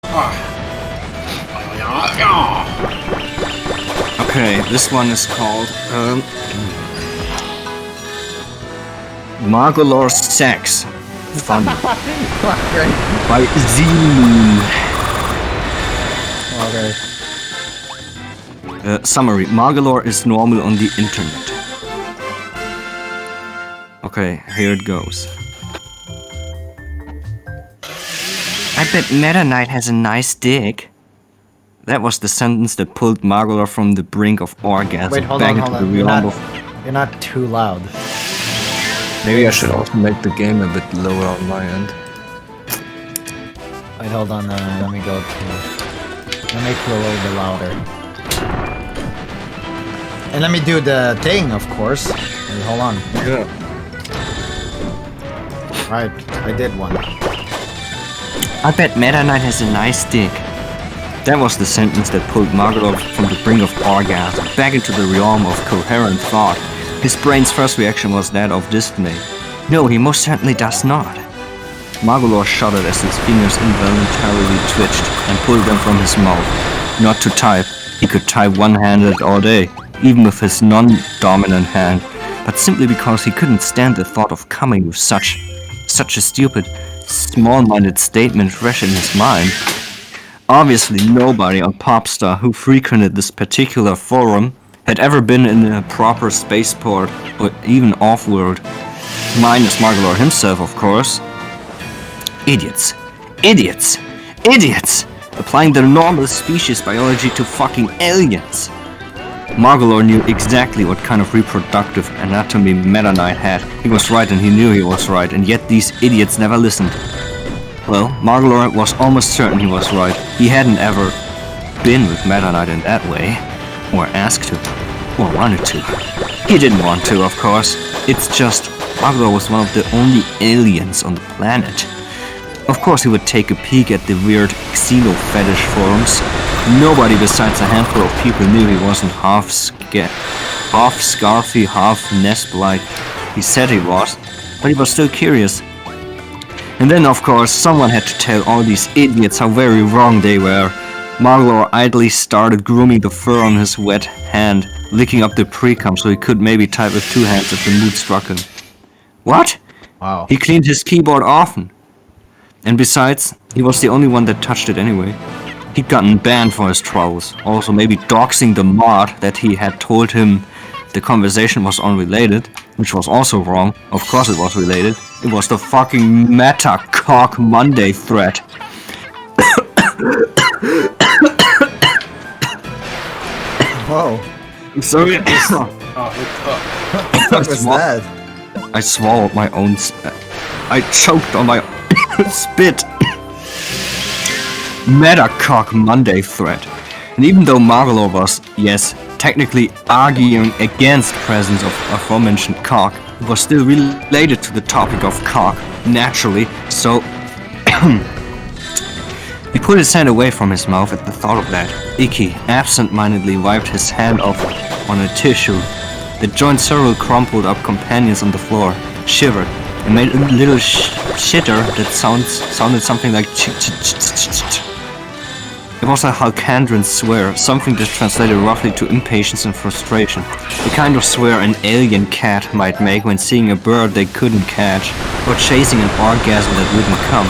Okay, this one is called Magolor Sex. Fun. By Z-Moon. Okay. Summary. Magolor is normal on the internet. Okay, here it goes. I bet Meta Knight has a nice dick. That was the sentence that pulled Magolor from the brink of orgasm. Wait, hold back on, into hold the on. realm You're not too loud. Maybe I should also make the game a bit lower on my end. Wait, hold on. Let me go to. Let me make you a little bit louder. And let me do the thing, of course. Wait, hold on. Yeah. Right, I did one. I bet Meta Knight has a nice dick. That was the sentence that pulled Magolor from the brink of orgasm, back into the realm of coherent thought. His brain's first reaction was that of dismay. No, he most certainly does not. Magolor shuddered as his fingers involuntarily twitched and pulled them from his mouth. Not to type. He could type one-handed all day, even with his non-dominant hand, but simply because he couldn't stand the thought of coming with such a stupid, small-minded statement fresh in his mind. Obviously, nobody on Popstar who frequented this particular forum had ever been in a proper spaceport or even off-world. Minus Magolor himself, of course. Idiots. Idiots. Idiots! Applying their normal species biology to fucking aliens. Magolor knew exactly what kind of reproductive anatomy Meta Knight had. He was right and he knew he was right, and yet these idiots never listened. Well, Magolor was almost certain he was right. He hadn't ever been with Meta Knight in that way. Or asked to. Or wanted to. He didn't want to, of course. It's just, Magolor was one of the only aliens on the planet. Of course he would take a peek at the weird xeno fetish forums. Nobody besides a handful of people knew he wasn't half scarfy, half Nesp-like. He said he was, but he was still curious. And then, of course, someone had to tell all these idiots how very wrong they were. Magolor idly started grooming the fur on his wet hand, licking up the pre-cum so he could maybe type with two hands if the mood struck him. What? Wow. He cleaned his keyboard often. And besides, he was the only one that touched it anyway. He'd gotten banned for his troubles, also maybe doxing the mod that he had told him the conversation was unrelated, which was also wrong. Of course it was related. It was the fucking Meta Cock Monday thread. Whoa. I'm sorry. What was that? I swallowed my own I choked on my spit. Meta Cock Monday thread. And even though Magolor was, yes, technically arguing against presence of aforementioned cock, it was still related to the topic of cock, naturally, so he put his hand away from his mouth at the thought of that. Icky absent-mindedly wiped his hand off on a tissue that joined several crumpled up companions on the floor, shivered, and made a little shitter that sounded something like ch-ch-ch-ch-ch. It was a Halcandran swear, something that translated roughly to impatience and frustration. The kind of swear an alien cat might make when seeing a bird they couldn't catch, or chasing an orgasm that wouldn't come.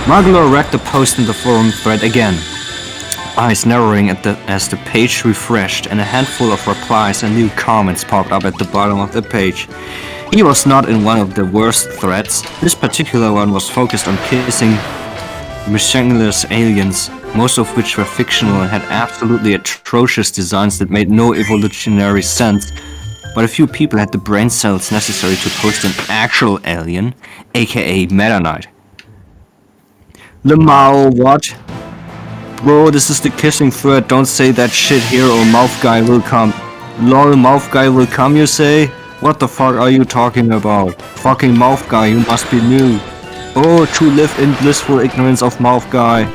Magolor read the post in the forum thread again, eyes narrowing as the page refreshed, and a handful of replies and new comments popped up at the bottom of the page. He was not in one of the worst threads. This particular one was focused on kissing mischievous aliens, most of which were fictional and had absolutely atrocious designs that made no evolutionary sense, but a few people had the brain cells necessary to post an actual alien, aka Meta Knight. Lamau, what? Bro, this is the kissing thread, don't say that shit here or mouth guy will come. Lol, mouth guy will come, you say? What the fuck are you talking about? Fucking mouth guy, you must be new. Oh, to live in blissful ignorance of mouth guy.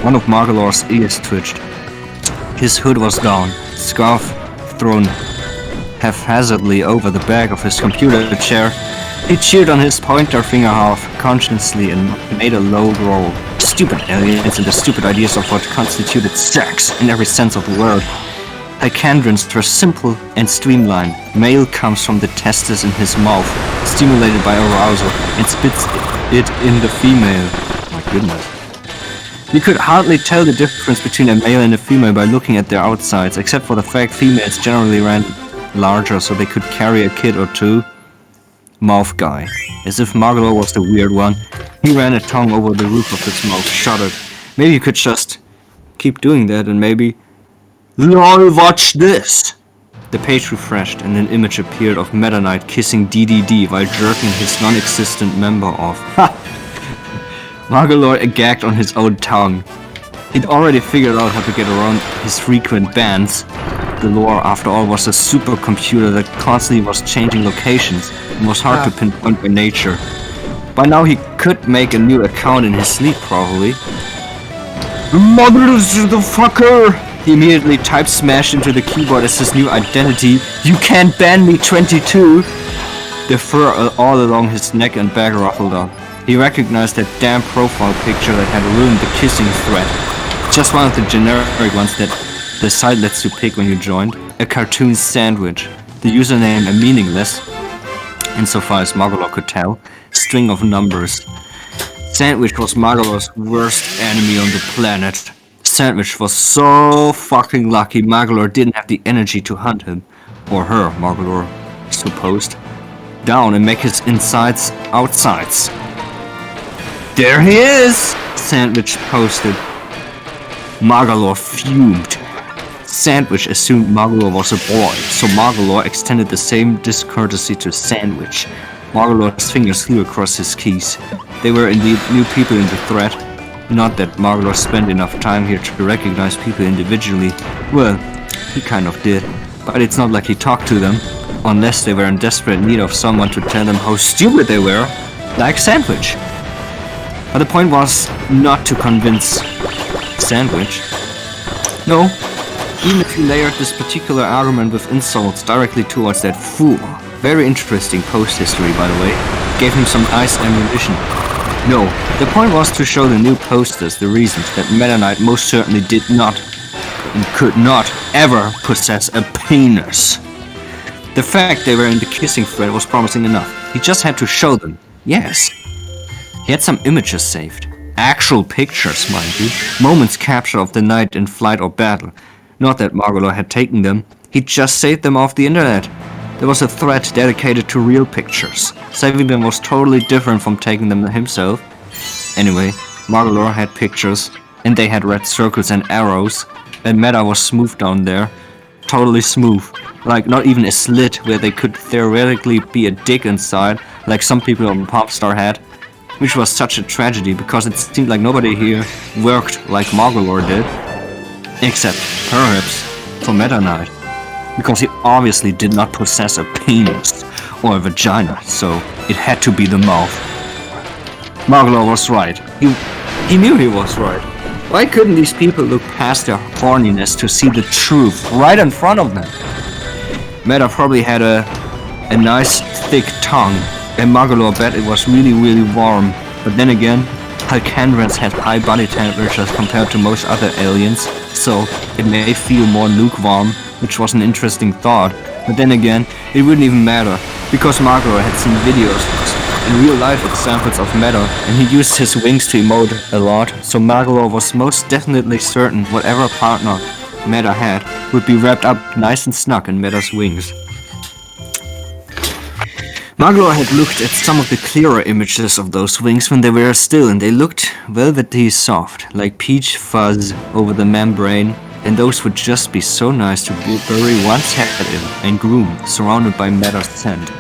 One of Magolor's ears twitched. His hood was down, scarf thrown haphazardly over the back of his computer chair, He chewed on his pointer finger half consciously and made a low growl. Stupid aliens and the stupid ideas of what constituted sex in every sense of the word. Hycandrons were simple and streamlined. Male comes from the testes in his mouth, stimulated by arousal, and spits it in the female. My goodness. You could hardly tell the difference between a male and a female by looking at their outsides, except for the fact females generally ran larger so they could carry a kid or two. Mouth guy. As if Magolor was the weird one, he ran a tongue over the roof of his mouth, shuddered. Maybe you could just keep doing that and maybe... LOL, watch this! The page refreshed and an image appeared of Meta Knight kissing DDD while jerking his non-existent member off. Ha! Magolor gagged on his own tongue. He'd already figured out how to get around his frequent bans. The lore, after all, was a supercomputer that constantly was changing locations and was hard to pinpoint by nature. By now he could make a new account in his sleep, probably. Motherfucker! He immediately type smashed into the keyboard as his new identity. You can't ban me, 22! The fur all along his neck and back ruffled up. He recognized that damn profile picture that had ruined the kissing thread. Just one of the generic ones that the site lets you pick when you joined. A cartoon sandwich. The username a meaningless, insofar as Magolor could tell, string of numbers. Sandwich was Magolor's worst enemy on the planet. Sandwich was so fucking lucky Magolor didn't have the energy to hunt him, or her, Magolor supposed, down and make his insides outsides. There he is! Sandwich posted. Magolor fumed. Sandwich assumed Magolor was a boy, so Magolor extended the same discourtesy to Sandwich. Magolor's fingers flew across his keys. They were indeed new people in the thread. Not that Magolor spent enough time here to recognize people individually. Well, he kind of did. But it's not like he talked to them, unless they were in desperate need of someone to tell them how stupid they were, like Sandwich. But the point was not to convince Sandwich. No, even if he layered this particular argument with insults directly towards that fool. Very interesting post history, by the way. Gave him some nice ammunition. No, the point was to show the new posters the reasons that Meta Knight most certainly did not and could not ever possess a penis. The fact they were in the kissing thread was promising enough. He just had to show them. Yes. He had some images saved. Actual pictures, mind you. Moments captured of the night in flight or battle. Not that Magolor had taken them. He just saved them off the internet. There was a thread dedicated to real pictures. Saving them was totally different from taking them himself. Anyway, Magolor had pictures, and they had red circles and arrows, and Meta was smooth down there. Totally smooth. Like not even a slit where they could theoretically be a dick inside, like some people on Popstar had. Which was such a tragedy because it seemed like nobody here worked like Magolor did. Except, perhaps, for Meta Knight. Because he obviously did not possess a penis or a vagina, so it had to be the mouth. Magolor was right. He knew he was right. Why couldn't these people look past their horniness to see the truth right in front of them? Meta probably had a nice thick tongue, and Magolor bet it was really warm. But then again, Hycandrons had high body temperatures compared to most other aliens, so it may feel more lukewarm, which was an interesting thought. But then again, it wouldn't even matter, because Magolor had seen videos and real life examples of Meta, and he used his wings to emote a lot, so Magolor was most definitely certain whatever partner Meta had would be wrapped up nice and snug in Meta's wings. Magolor had looked at some of the clearer images of those wings when they were still, and they looked velvety soft, like peach fuzz over the membrane, and those would just be so nice to bury one's head in and groom, surrounded by Meta's scent.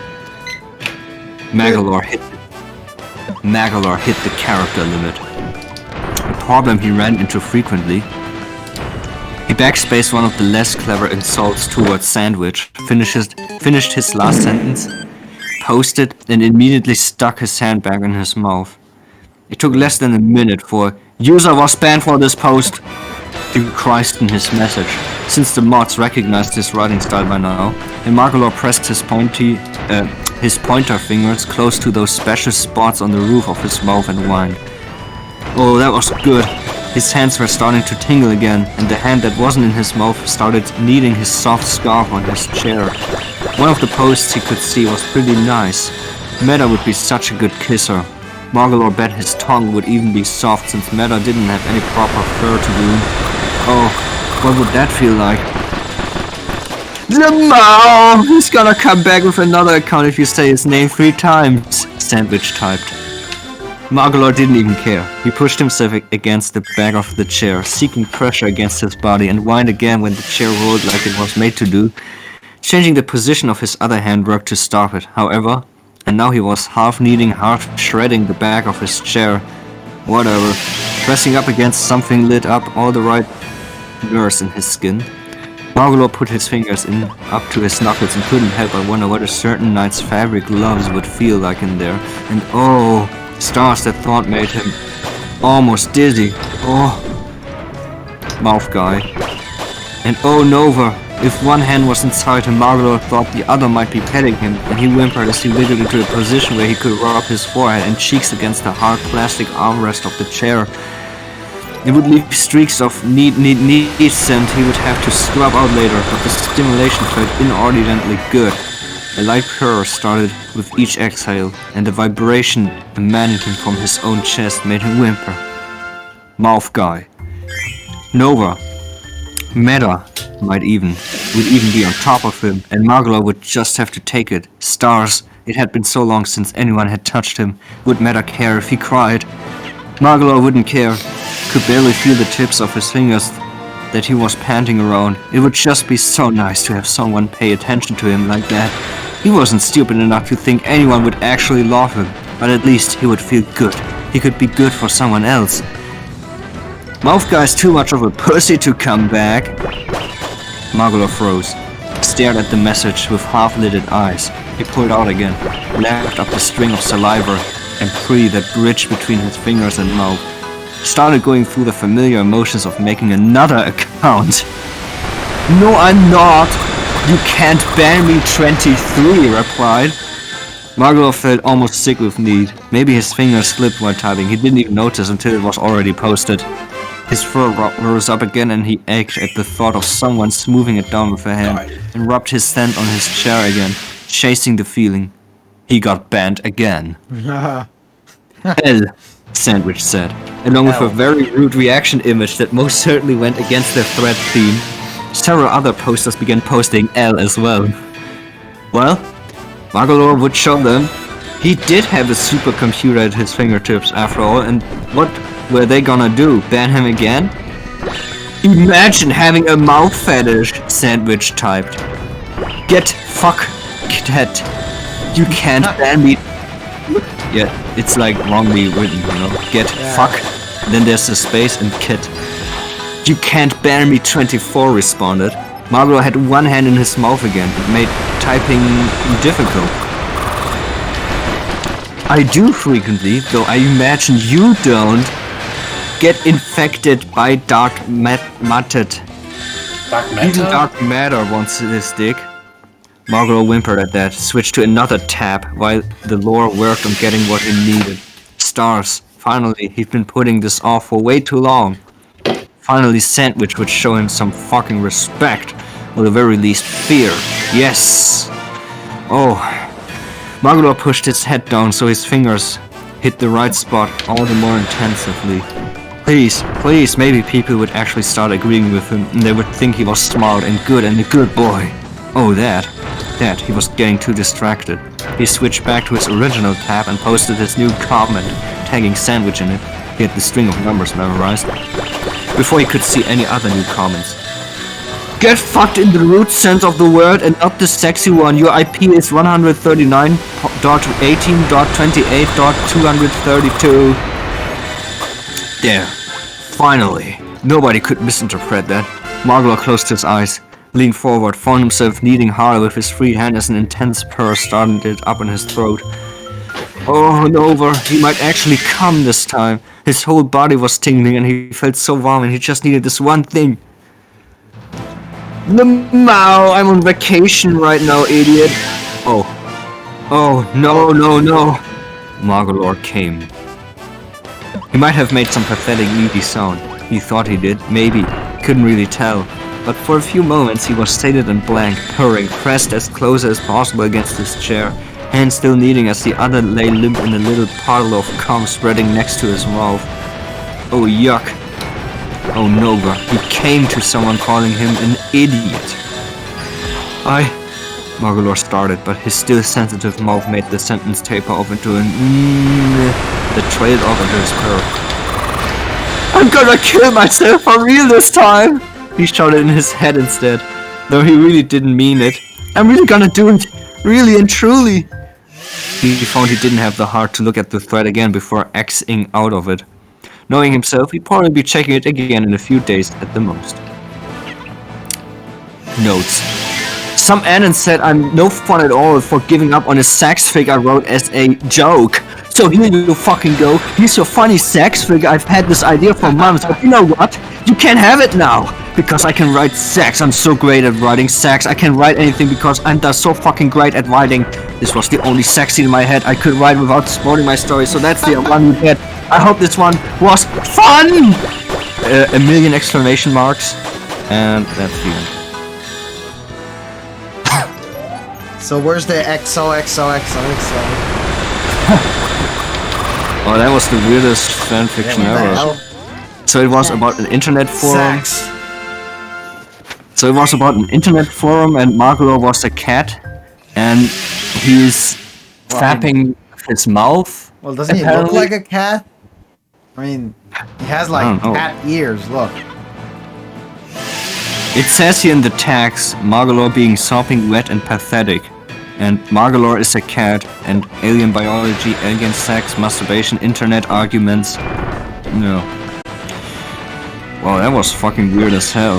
Magolor hit the character limit. A problem he ran into frequently. He backspaced one of the less clever insults towards Sandwich, finished his last sentence, posted, and immediately stuck his hand back in his mouth. It took less than a minute for "User was banned for this post" to Christ in his message, since the mods recognized his writing style by now, and Magolor pressed his his pointer fingers close to those special spots on the roof of his mouth and whined. Oh, that was good. His hands were starting to tingle again, and the hand that wasn't in his mouth started kneading his soft scarf on his chair. One of the posts he could see was pretty nice. Meta would be such a good kisser. Magolor bet his tongue would even be soft since Meta didn't have any proper fur to groom. Oh, what would that feel like? Lamau! He's gonna come back with another account if you say his name 3 times, Sandwich typed. Magolor didn't even care. He pushed himself against the back of the chair, seeking pressure against his body, and whined again when the chair rolled like it was made to do. Changing the position of his other hand worked to stop it, however, and now he was half kneading, half shredding the back of his chair. Whatever. Pressing up against something lit up all the right nerves in his skin. Magolor put his fingers up to his knuckles and couldn't help but wonder what a certain night's fabric gloves would feel like in there. And oh, stars, that thought made him almost dizzy. Oh, mouth guy. And oh, Nova. If one hand was inside him, Magolor thought the other might be petting him, and he whimpered as he wiggled into a position where he could rub his forehead and cheeks against the hard plastic armrest of the chair. It would leave streaks of neat scent he would have to scrub out later, but the stimulation felt inordinately good. A light purr started with each exhale, and the vibration emanating from his own chest made him whimper. Mouth guy. Nova. Meta would even be on top of him, and Magolor would just have to take it. Stars. It had been so long since anyone had touched him. Would Meta care if he cried? Magolor wouldn't care. Could barely feel the tips of his fingers that he was panting around. It would just be so nice to have someone pay attention to him like that. He wasn't stupid enough to think anyone would actually love him, but at least he would feel good. He could be good for someone else. Mouth guy's too much of a pussy to come back. Magolor froze, stared at the message with half-lidded eyes. He pulled out again, lapped up the string of saliva and pre that bridge between his fingers and mouth. Started going through the familiar emotions of making another account. No, I'm not. You can't ban me 23, replied. Magolor felt almost sick with need. Maybe his fingers slipped while typing. He didn't even notice until it was already posted. His fur rose up again and he ached at the thought of someone smoothing it down with a hand and rubbed his hand on his chair again, chasing the feeling. He got banned again. L, Sandwich said, along with a very rude reaction image that most certainly went against the thread theme. Several other posters began posting L as well. Well, Magolor would show them. He did have a supercomputer at his fingertips after all, and what were they gonna do? Ban him again? Imagine having a mouth fetish, Sandwich typed. Get fucked. You can't ban me. Yeah, it's like wrongly written, you know. Get fuck, then there's a space and kit. You can't ban me 24, responded. Magolor had one hand in his mouth again. It made typing difficult. I do frequently, though I imagine you don't. Get infected by dark matter. Even dark matter wants this dick. Magolor whimpered at that, switched to another tab while the lore worked on getting what he needed. Stars. Finally, he'd been putting this off for way too long. Finally, Sandwich would show him some fucking respect, or the very least fear. Yes! Oh. Magolor pushed his head down so his fingers hit the right spot all the more intensively. Please, maybe people would actually start agreeing with him and they would think he was smart and good and a good boy. Oh, that, he was getting too distracted. He switched back to his original tab and posted his new comment, tagging Sandwich in it. He had the string of numbers memorized. Before he could see any other new comments. Get fucked in the root sense of the word and not the sexy one. Your IP is 139.18.28.232. There. Finally. Nobody could misinterpret that. Magolor closed his eyes, leaned forward, found himself kneading harder with his free hand as an intense purr started up in his throat. Oh, Nova, he might actually come this time. His whole body was tingling and he felt so warm and he just needed this one thing. I'm on vacation right now, idiot. Oh. Oh, no, no, no. Magolor came. He might have made some pathetic needy sound. He thought he did, maybe. Couldn't really tell. But for a few moments he was stated and blank, purring, pressed as close as possible against his chair, hand still kneading as the other lay limp in a little puddle of cum spreading next to his mouth. Oh yuck. Oh no, bro. He came to someone calling him an idiot. Magolor started, but his still sensitive mouth made the sentence taper off into an that trailed off into his curve. I'm gonna kill myself for real this time! He shouted in his head instead, though he really didn't mean it. I'm really gonna do it, really and truly. He found he didn't have the heart to look at the thread again before Xing out of it. Knowing himself, he'd probably be checking it again in a few days at the most. Notes. Some Anon said I'm no fun at all for giving up on a sex fig I wrote as a joke. So here you fucking go. Here's your funny sex fig. I've had this idea for months, but you know what? You can't have it now. Because I can write sex. I'm so great at writing sex. I can write anything because I'm just so fucking great at writing. This was the only sex scene in my head I could write without spoiling my story. So that's the one you get. I hope this one was fun! A million exclamation marks. And that's the end. So where's the XOXOXOXO? Oh, that was the weirdest fanfiction ever. So it was about an internet forum. Sex. So it was about an internet forum, and Magolor was a cat, and he's fapping his mouth. Well, doesn't he look like a cat? I mean, he has like cat ears. Look. It says here in the tags, Magolor being sopping wet and pathetic. And Magolor is a cat, and alien biology, alien sex, masturbation, internet arguments. No. Wow, that was fucking weird as hell.